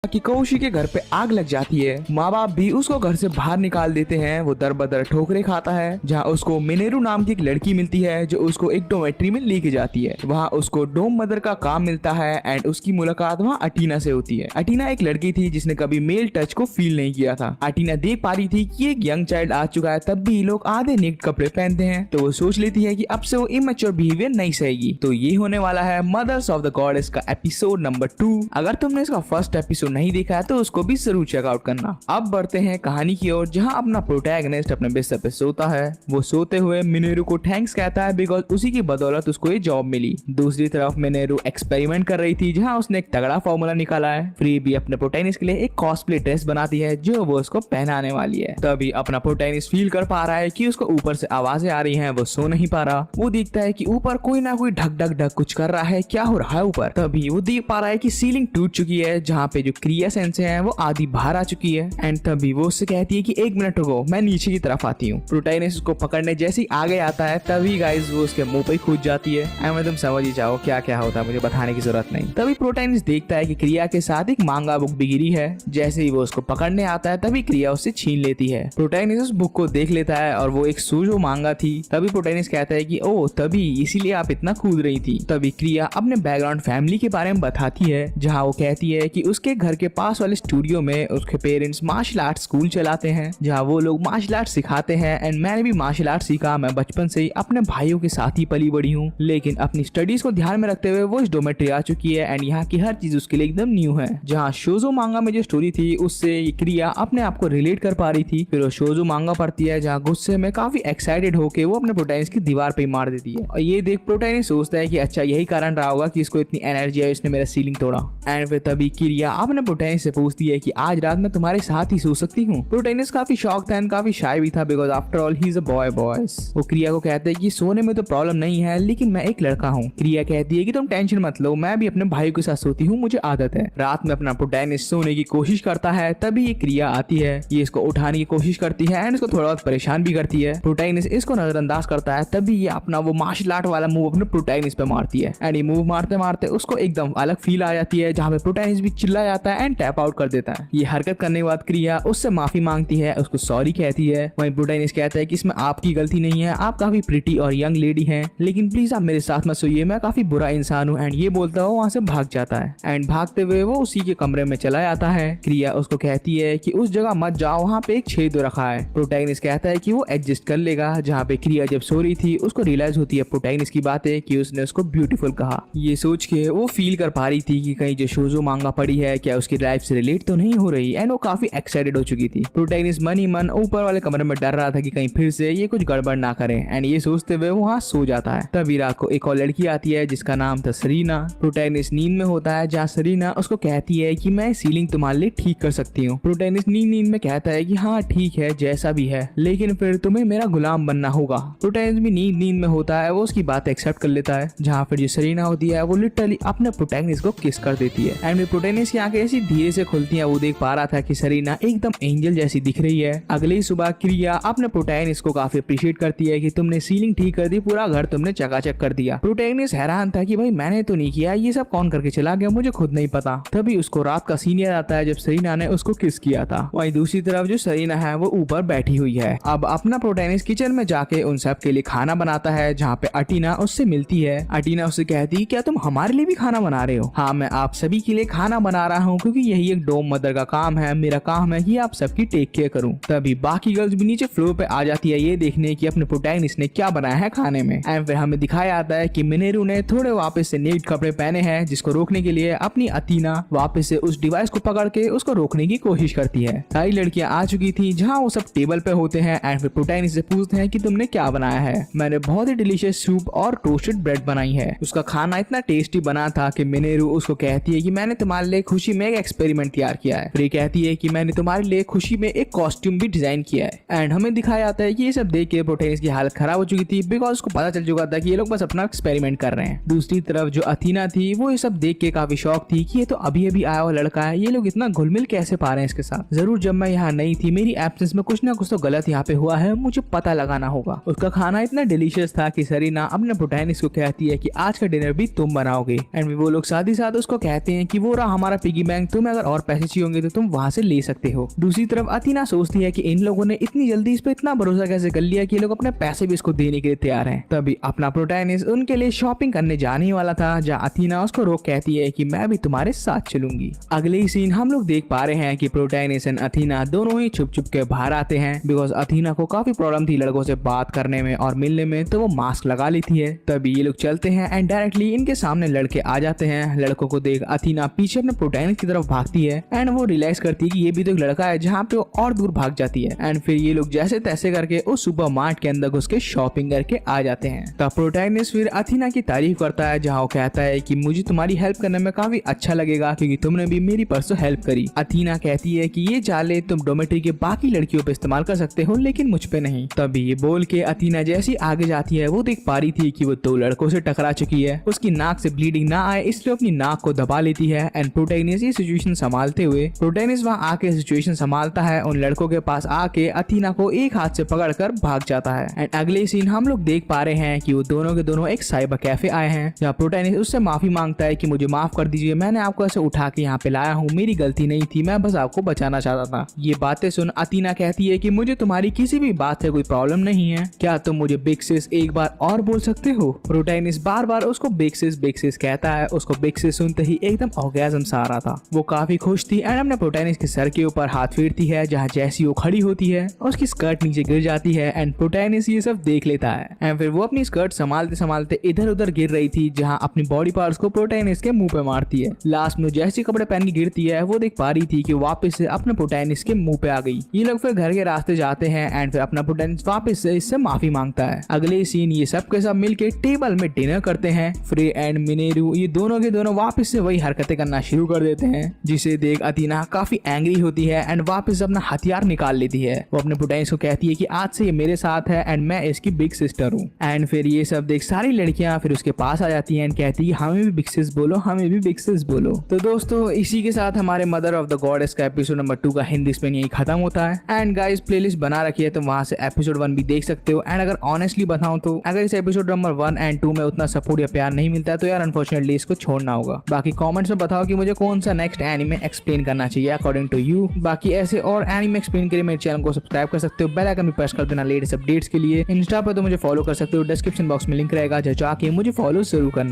कि कौशी के घर पे आग लग जाती है। माँ बाप भी उसको घर से बाहर निकाल देते हैं। वो दर बदर ठोकरे खाता है, जहाँ उसको मिनेरू नाम की एक लड़की मिलती है जो उसको एक डोमेट्री में लेके जाती है। वहाँ उसको डोम मदर का काम मिलता है एंड उसकी मुलाकात वहाँ अटीना से होती है। अटीना एक लड़की थी जिसने कभी मेल टच को फील नहीं किया था। अटीना देख पा रही थी कि एक यंग चाइल्ड आ चुका है, तब भी लोग आधे नेक्ड कपड़े पहनते हैं, तो वो सोच लेती है कि अब से वो इमेच्योर बिहेवियर नहीं सहेगी। तो ये होने वाला है मदर्स ऑफ द गॉडेस का एपिसोड नंबर 2। अगर तुमने इसका फर्स्ट एपिसोड नहीं देखा है तो उसको भी जरूर चेकआउट करना। अब बढ़ते हैं कहानी की ओर, जहाँ अपना प्रोटैगनिस्ट अपने बिस्तर पे सोता है। वो सोते हुए मिनेरू को थैंक्स कहता है बिकॉज उसी की बदौलत उसको ये जॉब मिली। दूसरी तरफ मिनेरू एक्सपेरिमेंट कर रही थी, जहाँ उसने एक तगड़ा फॉर्मूला निकाला है। फ्री भी अपने प्रोटैगनिस्ट के लिए एक कॉस्प्ले ड्रेस बनाती है जो वो उसको पहनाने वाली है। तभी अपना प्रोटैगनिस्ट फील कर पा रहा है कि उसको ऊपर से आवाजें आ रही हैं, वो सो नहीं पा रहा। वो देखता है कि ऊपर कोई ना कोई ढक ढक ढक कुछ कर रहा है, क्या हो रहा है ऊपर। तभी वो देख पा रहा है कि सीलिंग टूट चुकी है, जहाँ पे जो क्रिया सेंस है वो आधी बाहर आ चुकी है। एंड तभी वो उससे कहती है कि 1 मिनट रुको, मैं नीचे की तरफ आती हूँ। प्रोटैगनिस्ट उसको पकड़ने जैसे ही आगे आता है तभी गाइस वो उसके मुंह पे कूद जाती है। एंड तुम समझ ही जाओ क्या क्या होता है, मुझे बताने की जरूरत नहीं। तभी प्रोटैगनिस्ट देखता है कि क्रिया के साथ एक मांगा बुक भी गिरी है। जैसे ही वो उसको पकड़ने आता है तभी क्रिया उससे छीन लेती है। प्रोटैगनिस्ट उस बुक को देख लेता है और वो एक सूजो मांगा थी। तभी प्रोटैगनिस्ट कहता है कि ओ तभी इसीलिए आप इतना कूद रही थी। तभी क्रिया अपने बैकग्राउंड फैमिली के बारे में बताती है, जहाँ वो कहती है कि उसके घर के पास वाले स्टूडियो में उसके पेरेंट्स मार्शल आर्ट स्कूल चलाते हैं, जहाँ वो लोग मार्शल आर्ट सिखाते हैं। एंड मैंने भी मार्शल आर्ट सीखा, मैं बचपन से ही अपने भाइयों के साथ ही पली बड़ी हूँ, लेकिन अपनी स्टडीज को ध्यान में रखते हुए वो इस डोमेट्री आ चुकी है एंड यहाँ की हर चीज उसके लिए एकदम न्यू है। जहाँ शोजो मांगा में जो स्टोरी थी उससे ये क्रिया अपने आप को रिलेट कर पा रही थी। फिर वो शोजो मांगा पढ़ती है, जहाँ गुस्से में काफी एक्साइटेड होके वो अपने प्रोटैगनिस्ट की दीवार पे मार देती है। और ये देख प्रोटैगनिस्ट सोचता है कि अच्छा यही कारण रहा होगा कि इसको इतनी एनर्जी है, इसने मेरा सीलिंग तोड़ा। एंड फिर तभी क्रिया अपने प्रोटैगनिस्ट से पूछती है कि आज रात में तुम्हारे साथ ही सो सकती हूँ। प्रोटैगनिस्ट काफी शॉक था एंड काफी शाय भी था because after all he is a boy boys. वो क्रिया को कहते हैं कि सोने में तो प्रॉब्लम नहीं है, लेकिन मैं एक लड़का हूँ। क्रिया कहती है कि तुम टेंशन मत लो, मैं भी अपने भाई के साथ सोती हूँ, मुझे आदत है। रात में अपना प्रोटैगनिस्ट सोने की कोशिश करता है, तभी ये क्रिया आती है। ये इसको उठाने की कोशिश करती है एंड इसको थोड़ा बहुत परेशान भी करती है। प्रोटैगनिस्ट इसको नजरअंदाज करता है, तभी ये अपना वो मार्शल आर्ट वाला मूव अपने प्रोटैगनिस्ट पे मारती है। एंड ये मूव मारते मारते उसको एकदम अलग फील आ जाती है, जहाँ पे प्रोटैगनिस्ट भी चिल्ला जाता है एंड टैप आउट कर देता है। ये हरकत करने के बाद क्रिया उससे माफी मांगती है, उसको सॉरी कहती है। वहीं प्रोटैगनिस्ट कहता है कि इसमें आपकी गलती नहीं है, आप काफी प्रिटी और यंग लेडी हैं, लेकिन प्लीज आप मेरे साथ मत सोइए, मैं काफी बुरा इंसान हूँ। एंड ये बोलता हुआ वहाँ से भाग जाता है। एंड भागते हुए वो उसी के कमरे में चला जाता है। क्रिया उसको कहती है कि उस जगह मत जाओ, वहाँ पे एक छेद रखा है। प्रोटैगनिस्ट कहता है कि वो एडजस्ट कर लेगा। जहाँ पे क्रिया जब सो रही थी उसको रियलाइज होती है प्रोटैगनिस्ट की बातें कि उसने उसको ब्यूटीफुल कहा। ये सोच के वो फील कर पा रही थी कि कहीं जो शोजो मांगा पड़ी है क्या उसकी लाइफ से रिलेट तो नहीं हो रही। एंड वो काफी एक्साइटेड हो चुकी थी। प्रोटैगनिस्ट मन ही मन ऊपर वाले कमरे में डर रहा था कि कहीं फिर से ये कुछ गड़बड़ ना करे। एंड ये सोचते हुए वो वहाँ सो जाता है। तभी रात को एक और लड़की आती है जिसका नाम था सरीना। प्रोटैगनिस्ट नींद में होता है, जहाँ सरीना उसको कहती है कि मैं सीलिंग तुम्हारे लिए ठीक कर सकती हूँ। प्रोटैगनिस्ट नींद में कहता है कि हाँ ठीक है जैसा भी है, लेकिन फिर तुम्हें मेरा गुलाम बनना होगा। प्रोटैगनिस्ट भी नींद में होता है, वो उसकी बात एक्सेप्ट कर लेता है। जहाँ फिर जो सरीना होती है वो लिटरली अपने प्रोटैगनिस्ट को किस कर देती है। एंड प्रोटैगनिस्ट की आंखें ऐसी धीरे से खुलती हैं, वो देख पा रहा था कि सरीना एकदम एंजल जैसी दिख रही है। अगले ही सुबह क्रिया अपने प्रोटैगनिस्ट को काफी अप्रिशिएट करती है कि तुमने सीलिंग ठीक कर दी, पूरा घर तुमने चकाचक कर दिया। प्रोटैगनिस्ट हैरान था कि भाई मैंने तो नहीं किया, ये सब कौन करके चला गया, मुझे खुद नहीं पता। तभी उसको रात का सीन याद आता है जब सरीना ने उसको किस किया था। वहीं दूसरी तरफ जो सरीना है वो ऊपर बैठी हुई है। अब अपना प्रोटैगनिस्ट किचन में जाके उन सब के लिए खाना बनाता है, जहाँ पे अटीना उससे मिलती है। अटीना उससे कहती है क्या तुम हमारे लिए भी खाना बना रहे हो? हाँ मैं आप सभी के लिए खाना बना रहा हूँ, क्योंकि यही एक डोम मदर का काम है, मेरा काम है कि आप सबकी टेक केयर करूँ। तभी बाकी गर्ल्स भी नीचे फ्लोर पे आ जाती है ये देखने की अपने प्रोटैगनिस्ट ने क्या बनाया है खाने में। एंड फिर हमें दिखाया जाता है कि मिनेरू ने थोड़े वापस से नेट कपड़े पहने हैं, जिसको रोकने के लिए अपनी अतीना वापस से उस डिवाइस को पकड़ के उसको रोकने की कोशिश करती है। सारी लड़कियां आ चुकी थी, जहाँ वो सब टेबल पे होते हैं। एंड फिर प्रोटैगनिस्ट से पूछते हैं कि तुमने क्या बनाया है? मैंने बहुत ही डिलीशियस सूप और टोस्टेड ब्रेड बनाई है। उसका खाना इतना टेस्टी बना था कि मिनेरू उसको कहती है कि मैंने तुम्हारे लिए खुशी में एक एक्सपेरिमेंट तैयार किया है। फिर ये कहती है कि मैंने तुम्हारे लिए खुशी में एक कॉस्ट्यूम भी डिजाइन किया है। एंड हमें दिखाया जाता है कि ये सब देख के प्रोटैगनिस्ट की हालत खराब हो चुकी थी, बिकॉज उसको पता चल चुका था कि ये लोग बस अपना एक्सपेरिमेंट कर रहे हैं। दूसरी तरफ जो अथीना थी वो ये सब देख के काफी शॉक थी कि ये तो अभी अभी आया हुआ लड़का है, ये लोग इतना घुल मिल कैसे पा रहे हैं इसके साथ। जरूर जब मैं यहाँ नहीं थी, मेरी एब्सेंस में कुछ ना कुछ तो गलत यहाँ पे हुआ है, मुझे पता लगाना होगा। उसका खाना इतना डिलीशियस था कि सरीना अपने प्रोटैगनिस्ट को कहती है कि आज का डिनर भी तुम बनाओगे। एंड वो लोग साथ ही साथ उसको कहते हैं कि वो रहा हमारा पिगी बैंक, बैंक तुम्हें अगर और पैसे चाहिए होंगे तो तुम वहाँ से ले सकते हो। दूसरी तरफ अथीना सोचती है कि इन लोगों ने इतनी जल्दी इस पे इतना भरोसा कैसे कर लिया कि ये लोग अपने पैसे भी इसको देने के लिए तैयार हैं। तभी अपना प्रोटैगनिस्ट उनके लिए शॉपिंग करने जाने वाला था, जहाँ अथीना उसको रोक कहती है कि मैं भी तुम्हारे साथ चलूंगी। अगले ही सीन हम लोग देख पा रहे हैं कि प्रोटैगनिस्ट एंड अथीना दोनों ही छुप छुप के बाहर आते हैं, बिकॉज अथीना को काफी प्रॉब्लम थी लड़कों से बात करने में और मिलने में, तो वो मास्क लगा लेती है। तभी ये लोग चलते हैं एंड डायरेक्टली इनके सामने लड़के आ जाते हैं। लड़कों को देख अथीना पीछे अपने प्रोटैगनिस्ट की तरफ भागती है एंड वो रियलाइज करती है कि ये भी तो एक लड़का है, जहाँ पे वो और दूर भाग जाती है। एंड फिर ये लोग जैसे तैसे करके उस सुपरमार्ट के अंदर घुस के शॉपिंग करके आ जाते हैं। तब प्रोटैगनिस्ट फिर अथीना की तारीफ करता है, जहाँ वो कहता है कि मुझे तुम्हारी हेल्प करने में काफी अच्छा लगेगा क्योंकि तुमने भी मेरी परसों हेल्प करी। अथीना कहती है कि ये चाले तुम डोमेट्री के बाकी लड़कियों पे इस्तेमाल कर सकते हो लेकिन मुझ पे नहीं। तभी ये बोल के अथीना जैसी आगे जाती है वो देख पा रही थी कि वो 2 लड़कों से टकरा चुकी है। उसकी नाक से ब्लीडिंग ना आए इसलिए अपनी नाक को दबा लेती है एंड प्रोटैगनिस्ट ये सिचुएशन संभालते हुए प्रोटैगनिस्ट वहाँ आके सिचुएशन संभालता है, उन लड़कों के पास आके अथीना को एक हाथ से पकड़कर भाग जाता है। एंड अगले सीन हम लोग देख पा रहे हैं कि वो दोनों के दोनों एक साइबर कैफे आए हैं, जहाँ प्रोटैगनिस्ट उससे माफी मांगता है कि मुझे माफ कर दीजिए, मैंने आपको ऐसे उठा के यहाँ पे लाया हूँ, मेरी गलती नहीं थी, मैं बस आपको बचाना चाहता था। ये बातें सुन अथीना कहती है कि मुझे तुम्हारी किसी भी बात से कोई प्रॉब्लम नहीं है, क्या तुम मुझे बिग सिस एक बार और बोल सकते हो। प्रोटैगनिस्ट बार बार उसको बिग सिस कहता है। उसको बिग सिस सुनते ही एकदम ऑर्गेज़म सा आ रहा था। वो काफी खुश थी एंड अपने प्रोटैगनिस्ट के सर के ऊपर हाथ फेरती है, जहाँ जैसी वो खड़ी होती है उसकी स्कर्ट नीचे गिर जाती है एंड प्रोटैगनिस्ट ये सब देख लेता है। एंड फिर वो अपनी स्कर्ट संभालते संभालते इधर उधर गिर रही थी, जहाँ अपनी बॉडी पार्ट्स को प्रोटैगनिस्ट के मुंह पे मारती है। लास्ट में जैसी कपड़े पहन के गिरती है वो देख पा रही थी कि वापस से अपने प्रोटैगनिस्ट के मुंह पे आ गई। ये लोग फिर घर के रास्ते जाते हैं एंड फिर अपना प्रोटैगनिस्ट वापस से इससे माफी मांगता है। अगले सीन ये सब के सब मिलके टेबल में डिनर करते हैं। फ्रे एंड मिनेरू ये दोनों के दोनों वापस से वही हरकतें करना शुरू कर देते हैं, जिसे देख अथीना काफी एंग्री होती है एंड वापस अपना हथियार निकाल लेती है। वो अपने प्रोटैगनिस्ट को कहती है कि आज से ये मेरे साथ है एंड मैं इसकी बिग सिस्टर हूँ। एंड फिर ये सब देख सारी लड़कियां फिर उसके पास आ जाती हैं एंड कहती है हमें भी बिग सिस बोलो, हमें भी बिग सिस बोलो। तो दोस्तों इसी के साथ हमारे मदर ऑफ द गॉडेस का एपिसोड नंबर 2 का हिंदी स्पेन यही खत्म होता है। एंड गाइस प्लेलिस्ट बना रखी है तो वहां से एपिसोड 1 भी देख सकते हो। एंड अगर ऑनेस्टली बताऊं तो अगर इस एपिसोड नंबर 1 एंड 2 में उतना सपोर्ट या प्यार नहीं मिलता है तो यार अनफॉर्चुनेटली इसको छोड़ना होगा। बाकी कमेंट्स में बताओ कि मुझे कौन सा नेक्स्ट एनीमे एक्सप्लेन करना चाहिए अकॉर्डिंग टू यू। बाकी ऐसे और एनीमे एक्सप्लेन के लिए मेरे चैनल को सब्सक्राइब कर सकते हो, बेल आइकन भी प्रेस कर देना लेटेस्ट अपडेट्स के लिए। इंस्टा पर तो मुझे फॉलो कर सकते हो, डिस्क्रिप्शन बॉक्स में लिंक रहेगा, जाके मुझे फॉलो जरूर करना।